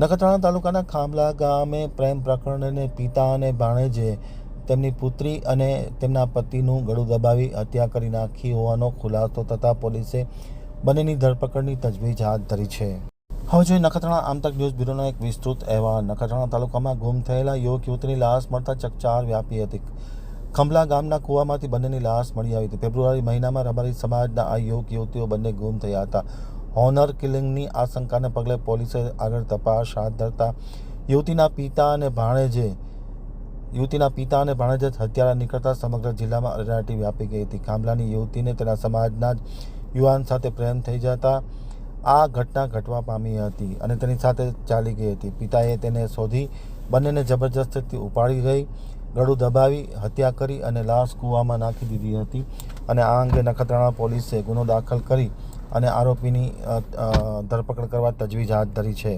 નખત્રાણા તાલુકાના ખાંભલા ગામે પ્રેમ પ્રકરણને પિતા અને ભાણેજે તેમની પુત્રી અને તેમના પતિનું ગળું દબાવી હત્યા કરી નાખી હોવાનો ખુલાસો થતાં પોલીસે બંનેની ધરપકડની તજવીજ હાથ ધરી છે. હવે જોઈએ નખત્રાણા આમતક ન્યૂઝ બ્યુરોનો એક વિસ્તૃત અહેવાલ. નખત્રાણા તાલુકામાં ગુમ થયેલા યુવક યુવતીની લાશ મળતા ચકચાર વ્યાપી હતી. ખંભલા ગામના કૂવામાંથી બંનેની લાશ મળી આવી હતી. ફેબ્રુઆરી મહિનામાં રબારી સમાજના આ યુવક યુવતીઓ બંને ગુમ થયા હતા. હોનર કિલિંગની આશંકાને પગલે પોલીસે આગળ તપાસ હાથ ધરતા યુવતીના પિતા અને ભાણેજે હત્યારા નીકળતા સમગ્ર જિલ્લામાં અરેરાટી વ્યાપી ગઈ હતી. ખાંભલાની યુવતીને તેના સમાજના જ યુવાન સાથે પ્રેમ થઈ જતા આ ઘટના ઘટવા પામી હતી અને તેની સાથે ચાલી ગઈ હતી. પિતાએ તેને શોધી બંનેને જબરજસ્તીથી ઉપાડી ગઈ, ગળું દબાવી હત્યા કરી અને લાશ કૂવામાં નાખી દીધી હતી અને આ અંગે નખત્રાણા પોલીસે ગુનો દાખલ કરી અને આરોપીની ધરપકડ કરવા તજવીજ હાથ ધરી છે.